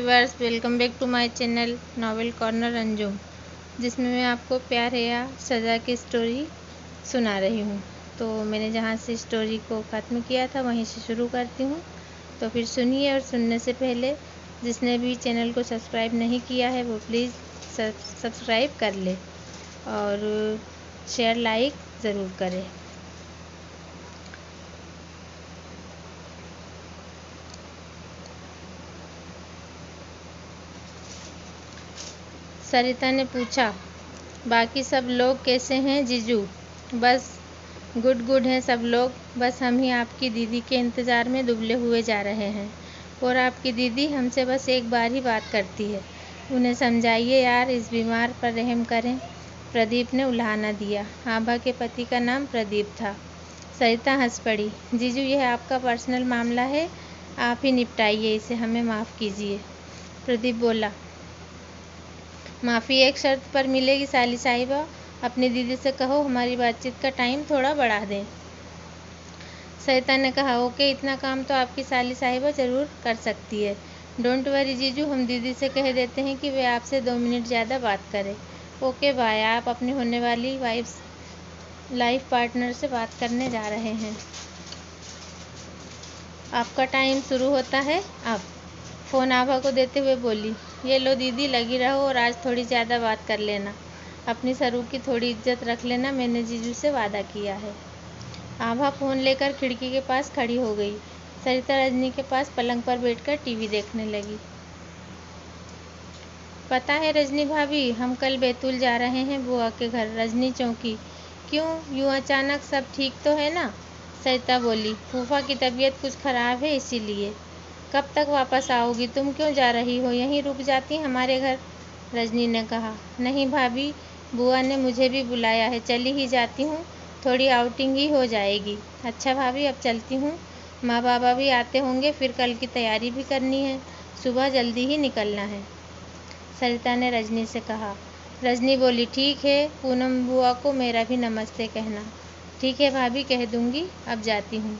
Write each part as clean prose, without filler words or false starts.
Viewers, welcome back to my channel novel corner Anjum, जिसमें मैं आपको प्यार है या सज़ा की स्टोरी सुना रही हूँ। तो मैंने जहाँ से स्टोरी को ख़त्म किया था वहीं से शुरू करती हूँ। तो फिर सुनिए, और सुनने से पहले जिसने भी चैनल को सब्सक्राइब नहीं किया है वो प्लीज़ सब्सक्राइब कर ले और शेयर लाइक ज़रूर करें। सरिता ने पूछा, बाकी सब लोग कैसे हैं जीजू? बस गुड हैं सब लोग, बस हम ही आपकी दीदी के इंतज़ार में दुबले हुए जा रहे हैं। और आपकी दीदी हमसे बस एक बार ही बात करती है। उन्हें समझाइए यार, इस बीमार पर रहम करें। प्रदीप ने उल्हाना दिया। आभा के पति का नाम प्रदीप था। सरिता हंस पड़ी। जीजू, यह आपका पर्सनल मामला है, आप ही निपटाइए इसे, हमें माफ़ कीजिए। प्रदीप बोला, माफ़ी एक शर्त पर मिलेगी साली साहिबा, अपनी दीदी से कहो हमारी बातचीत का टाइम थोड़ा बढ़ा दें। सरिता ने कहा, ओके, इतना काम तो आपकी साली साहिबा ज़रूर कर सकती है। डोंट वरी जीजू, हम दीदी से कह देते हैं कि वे आपसे 2 मिनट ज़्यादा बात करें। ओके बाय, आप अपनी होने वाली लाइफ पार्टनर से बात करने जा रहे हैं। आपका टाइम शुरू होता है अब। फ़ोन आभा को देते हुए बोली, ये लो दीदी, लगी रहो और आज थोड़ी ज़्यादा बात कर लेना। अपनी सरू की थोड़ी इज्जत रख लेना, मैंने जीजू से वादा किया है। आभा फ़ोन लेकर खिड़की के पास खड़ी हो गई। सरिता रजनी के पास पलंग पर बैठकर टीवी देखने लगी। पता है रजनी भाभी, हम कल बैतूल जा रहे हैं बुआ के घर, रजनी चौकी। क्यों, यूँ अचानक? सब ठीक तो है ना? सरिता बोली, फूफा की तबीयत कुछ ख़राब है इसीलिए। कब तक वापस आओगी? तुम क्यों जा रही हो? यहीं रुक जाती हमारे घर। रजनी ने कहा, नहीं भाभी, बुआ ने मुझे भी बुलाया है, चली ही जाती हूँ, थोड़ी आउटिंग ही हो जाएगी। अच्छा भाभी, अब चलती हूँ, माँ बाबा भी आते होंगे, फिर कल की तैयारी भी करनी है, सुबह जल्दी ही निकलना है। सरिता ने रजनी से कहा। रजनी बोली, ठीक है, पूनम बुआ को मेरा भी नमस्ते कहना। ठीक है भाभी, कह दूँगी, अब जाती हूँ।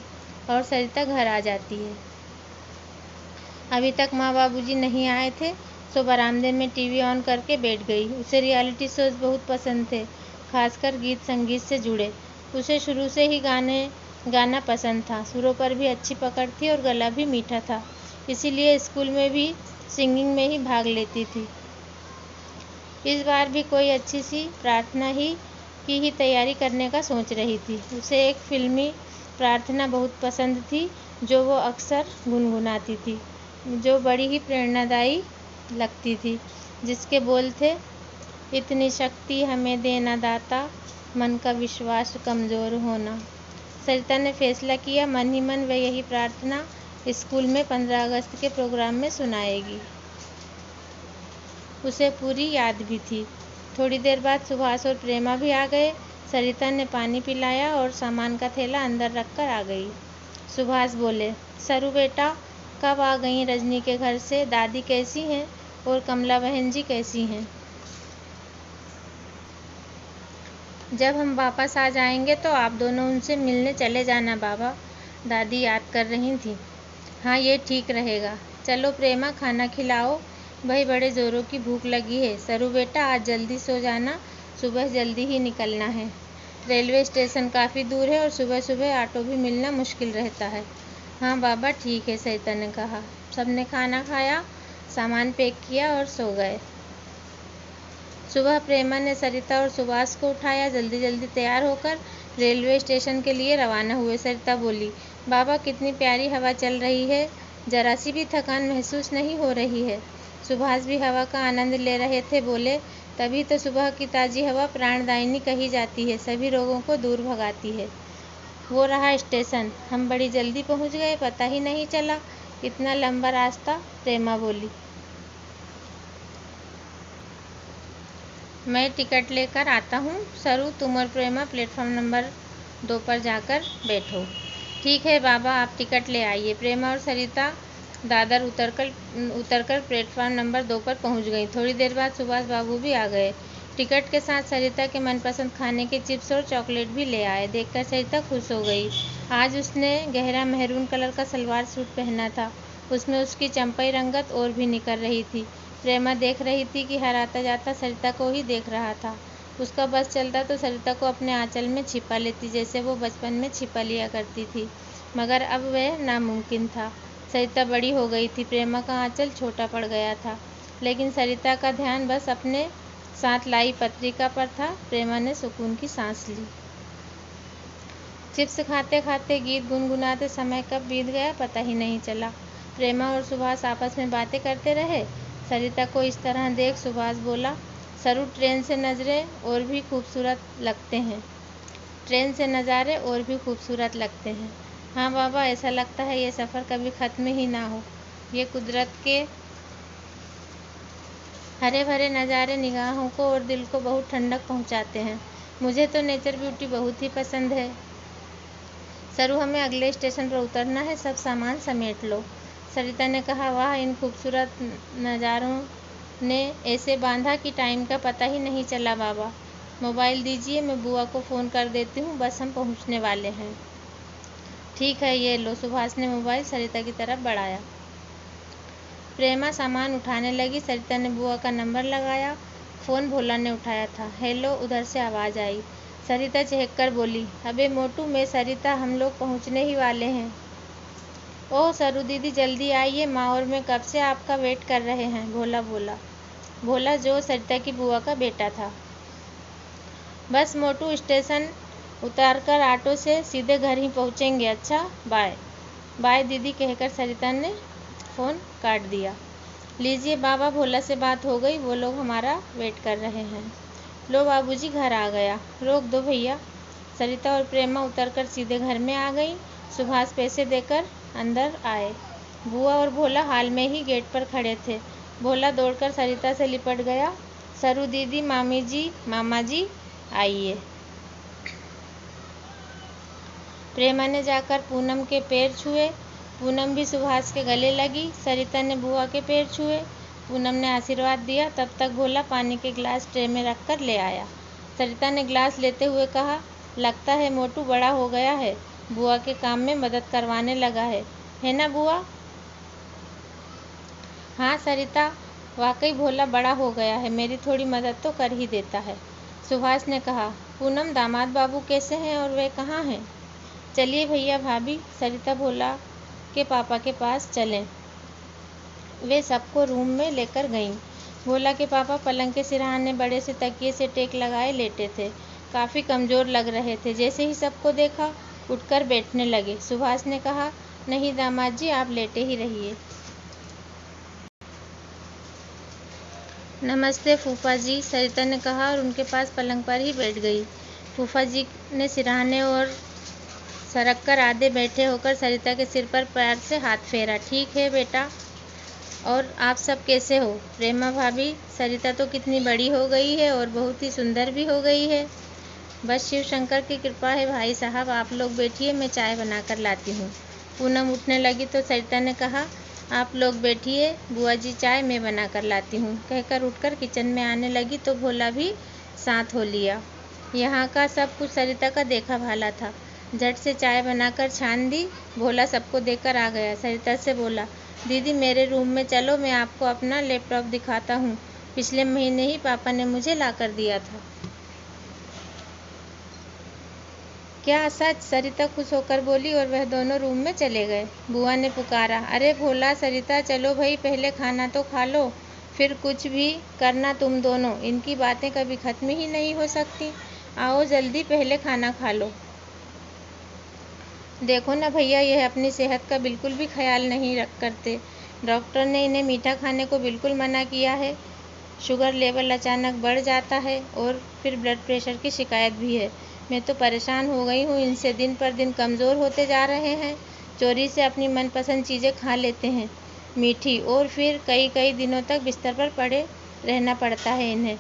और सरिता घर आ जाती है। अभी तक माँ बाबूजी नहीं आए थे, सो बरामदे में टीवी ऑन करके बैठ गई। उसे रियलिटी शोज़ बहुत पसंद थे, खासकर गीत संगीत से जुड़े। उसे शुरू से ही गाना पसंद था, सुरों पर भी अच्छी पकड़ थी और गला भी मीठा था, इसीलिए स्कूल में भी सिंगिंग में ही भाग लेती थी। इस बार भी कोई अच्छी सी प्रार्थना की ही तैयारी करने का सोच रही थी। उसे एक फिल्मी प्रार्थना बहुत पसंद थी, जो वो अक्सर गुनगुनाती थी, जो बड़ी ही प्रेरणादायी लगती थी, जिसके बोल थे, इतनी शक्ति हमें देना दाता, मन का विश्वास कमज़ोर होना। सरिता ने फैसला किया, मन ही मन वह यही प्रार्थना स्कूल में 15 अगस्त के प्रोग्राम में सुनाएगी। उसे पूरी याद भी थी। थोड़ी देर बाद सुभाष और प्रेमा भी आ गए। सरिता ने पानी पिलाया और सामान का थैला अंदर रखकर आ गई। सुभाष बोले, सरू बेटा, कब आ गई रजनी के घर से? दादी कैसी हैं और कमला बहन जी कैसी हैं? जब हम वापस आ जाएंगे तो आप दोनों उनसे मिलने चले जाना बाबा, दादी याद कर रही थी। हाँ, ये ठीक रहेगा। चलो प्रेमा, खाना खिलाओ, भाई बड़े ज़ोरों की भूख लगी है। सरू बेटा, आज जल्दी सो जाना, सुबह जल्दी ही निकलना है। रेलवे स्टेशन काफ़ी दूर है और सुबह सुबह ऑटो भी मिलना मुश्किल रहता है। हाँ बाबा, ठीक है, सरिता ने कहा। सबने खाना खाया, सामान पैक किया और सो गए। सुबह प्रेमा ने सरिता और सुभाष को उठाया। जल्दी जल्दी तैयार होकर रेलवे स्टेशन के लिए रवाना हुए। सरिता बोली, बाबा कितनी प्यारी हवा चल रही है, जरा सी भी थकान महसूस नहीं हो रही है। सुभाष भी हवा का आनंद ले रहे थे। बोले, तभी तो सुबह की ताज़ी हवा प्राणदायिनी कही जाती है, सभी रोगों को दूर भगाती है। वो रहा स्टेशन, हम बड़ी जल्दी पहुंच गए, पता ही नहीं चला, इतना लंबा रास्ता। प्रेमा बोली, मैं टिकट लेकर आता हूँ। सरू, तुम और प्रेमा प्लेटफॉर्म नंबर 2 पर जाकर बैठो। ठीक है बाबा, आप टिकट ले आइए। प्रेमा और सरिता दादर उतरकर प्लेटफॉर्म नंबर 2 पर पहुँच गई। थोड़ी देर बाद सुभाष बाबू भी आ गए। टिकट के साथ सरिता के मनपसंद खाने के चिप्स और चॉकलेट भी ले आए। देखकर सरिता खुश हो गई। आज उसने गहरा मेहरून कलर का सलवार सूट पहना था उसमें उसकी चंपई रंगत और भी निखर रही थी। प्रेमा देख रही थी कि हर आता जाता सरिता को ही देख रहा था। उसका बस चलता तो सरिता को अपने आंचल में छिपा लेती, जैसे वो बचपन में छिपा लिया करती थी, मगर अब वह नामुमकिन था। सरिता बड़ी हो गई थी, प्रेमा का आंचल छोटा पड़ गया था, लेकिन सरिता का ध्यान बस अपने साथ लाई पत्रिका पर था। प्रेमा ने सुकून की सांस ली। चिप्स खाते खाते गीत गुनगुनाते समय कब बीत गया पता ही नहीं चला। प्रेमा और सुभाष आपस में बातें करते रहे। सरिता को इस तरह देख सुभाष बोला, सरू, ट्रेन से नज़ारे और भी खूबसूरत लगते हैं। ट्रेन से नज़ारे और भी खूबसूरत लगते हैं। हाँ बाबा, ऐसा लगता है ये सफ़र कभी ख़त्म ही ना हो। ये कुदरत के हरे भरे नज़ारे निगाहों को और दिल को बहुत ठंडक पहुंचाते हैं। मुझे तो नेचर ब्यूटी बहुत ही पसंद है। सरू, हमें अगले स्टेशन पर उतरना है, सब सामान समेट लो। सरिता ने कहा, वाह, इन खूबसूरत नज़ारों ने ऐसे बांधा कि टाइम का पता ही नहीं चला। बाबा, मोबाइल दीजिए, मैं बुआ को फ़ोन कर देती हूँ, बस हम पहुँचने वाले हैं। ठीक है, ये लो। सुभाष ने मोबाइल सरिता की तरफ बढ़ाया। प्रेमा सामान उठाने लगी। सरिता ने बुआ का नंबर लगाया। फ़ोन भोला ने उठाया था। हेलो, उधर से आवाज़ आई। सरिता चहक कर बोली, अबे मोटू, मैं सरिता, हम लोग पहुंचने ही वाले हैं। ओह सरू दीदी, जल्दी आइए, माँ और मैं कब से आपका वेट कर रहे हैं, भोला बोला। भोला जो सरिता की बुआ का बेटा था। बस मोटू, स्टेशन उतारकर ऑटो से सीधे घर ही पहुंचेंगे। अच्छा, बाय। बाय दीदी कहकर सरिता ने फ़ोन काट दिया। लीजिए बाबा, भोला से बात हो गई, वो लोग हमारा वेट कर रहे हैं। लो बाबूजी, घर आ गया। रोक दो भैया। सरिता और प्रेमा उतरकर सीधे घर में आ गई। सुभाष पैसे देकर अंदर आए। बुआ और भोला हाल में ही गेट पर खड़े थे। भोला दौड़कर सरिता से लिपट गया। सरू दीदी, मामी जी, मामा जी, आइए। प्रेमा ने जाकर पूनम के पैर छुए। पूनम भी सुभाष के गले लगी। सरिता ने बुआ के पैर छुए। पूनम ने आशीर्वाद दिया। तब तक भोला पानी के गिलास ट्रे में रखकर ले आया। सरिता ने गिलास लेते हुए कहा, लगता है मोटू बड़ा हो गया है, बुआ के काम में मदद करवाने लगा है ना बुआ? हाँ सरिता, वाकई भोला बड़ा हो गया है, मेरी थोड़ी मदद तो कर ही देता है, सुभाष ने कहा। पूनम, दामाद बाबू कैसे हैं और वे कहाँ हैं? चलिए भैया भाभी, सरिता भोला के पापा के पास चलें। वे सबको रूम में लेकर गईं। भोला के पापा पलंग के सिरहाने बड़े से तकिए से टेक लगाए लेटे थे। काफ़ी कमज़ोर लग रहे थे। जैसे ही सबको देखा, उठकर बैठने लगे। सुभाष ने कहा, नहीं दामाद जी, आप लेटे ही रहिए। नमस्ते फूफा जी, सरिता ने कहा और उनके पास पलंग पर ही बैठ गई। फूफा जी ने सिरहाने और सरक कर आधे बैठे होकर सरिता के सिर पर पैर से हाथ फेरा। ठीक है बेटा, और आप सब कैसे हो? प्रेमा भाभी, सरिता तो कितनी बड़ी हो गई है और बहुत ही सुंदर भी हो गई है। बस शिव शंकर की कृपा है भाई साहब, आप लोग बैठिए, मैं चाय बनाकर लाती हूँ। पूनम उठने लगी तो सरिता ने कहा, आप लोग बैठिए बुआ जी, चाय मैं बना कर लाती हूँ, कहकर उठकर किचन में आने लगी तो भोला भी साथ हो लिया। यहाँ का सब कुछ सरिता का देखा भाला था। झट से चाय बनाकर छान दी। भोला सबको देकर आ गया। सरिता से बोला, दीदी मेरे रूम में चलो, मैं आपको अपना लैपटॉप दिखाता हूँ, पिछले महीने ही पापा ने मुझे ला कर दिया था। क्या सच? सरिता खुश होकर बोली और वह दोनों रूम में चले गए। बुआ ने पुकारा, अरे भोला सरिता, चलो भाई, पहले खाना तो खा लो, फिर कुछ भी करना तुम दोनों, इनकी बातें कभी ख़त्म ही नहीं हो सकती। आओ जल्दी, पहले खाना खा लो। देखो ना भैया, यह अपनी सेहत का बिल्कुल भी ख्याल नहीं रख करते। डॉक्टर ने इन्हें मीठा खाने को बिल्कुल मना किया है। शुगर लेवल अचानक बढ़ जाता है और फिर ब्लड प्रेशर की शिकायत भी है। मैं तो परेशान हो गई हूँ, इनसे दिन पर दिन कमज़ोर होते जा रहे हैं। चोरी से अपनी मनपसंद चीज़ें खा लेते हैं मीठी, और फिर कई कई दिनों तक बिस्तर पर पड़े रहना पड़ता है इन्हें।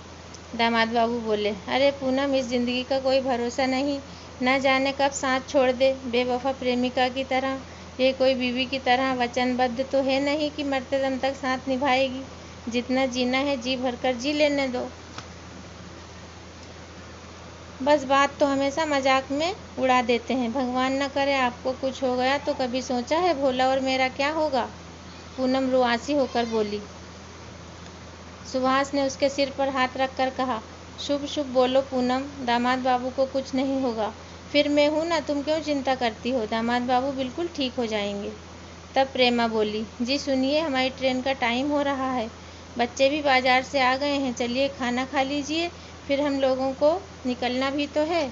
दामाद बाबू बोले, अरे पूनम, इस ज़िंदगी का कोई भरोसा नहीं, न जाने कब साथ छोड़ दे। बेवफा प्रेमिका की तरह, ये कोई बीवी की तरह वचनबद्ध तो है नहीं कि मरते दम तक साथ निभाएगी। जितना जीना है जी भरकर जी लेने दो। बस बात तो हमेशा मजाक में उड़ा देते हैं। भगवान न करे आपको कुछ हो गया तो कभी सोचा है भोला और मेरा क्या होगा? पूनम रुआसी होकर बोली। सुभाष ने उसके सिर पर हाथ रखकर कहा, शुभ शुभ बोलो पूनम, दामाद बाबू को कुछ नहीं होगा। फिर मैं हूँ ना, तुम क्यों चिंता करती हो, दामाद बाबू बिल्कुल ठीक हो जाएंगे। तब प्रेमा बोली, जी सुनिए, हमारी ट्रेन का टाइम हो रहा है, बच्चे भी बाजार से आ गए हैं, चलिए खाना खा लीजिए, फिर हम लोगों को निकलना भी तो है।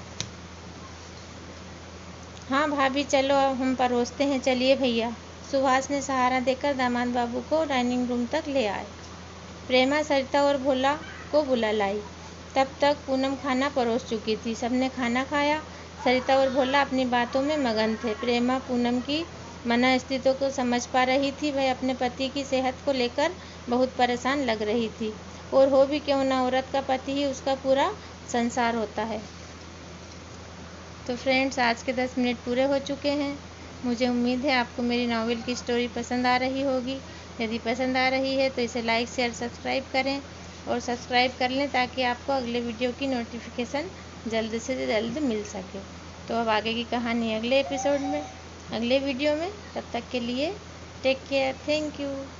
हाँ भाभी चलो, अब हम परोसते हैं, चलिए भैया। सुभाष ने सहारा देकर दामाद बाबू को डाइनिंग रूम तक ले आए। प्रेमा सरिता और भोला को बुला लाई। तब तक पूनम खाना परोस चुकी थी। सबने खाना खाया। सरिता और भोला अपनी बातों में मगन थे। प्रेमा पूनम की मनस्थितियों को समझ पा रही थी। वह अपने पति की सेहत को लेकर बहुत परेशान लग रही थी। और हो भी क्यों ना, औरत का पति ही उसका पूरा संसार होता है। तो फ्रेंड्स, आज के 10 मिनट पूरे हो चुके हैं। मुझे उम्मीद है आपको मेरी नॉवेल की स्टोरी पसंद आ रही होगी। यदि पसंद आ रही है तो इसे लाइक शेयर सब्सक्राइब करें और सब्सक्राइब कर लें ताकि आपको अगले वीडियो की नोटिफिकेशन जल्द से जल्द मिल सके। तो अब आगे की कहानी अगले एपिसोड में, अगले वीडियो में। तब तक के लिए टेक केयर, थैंक यू।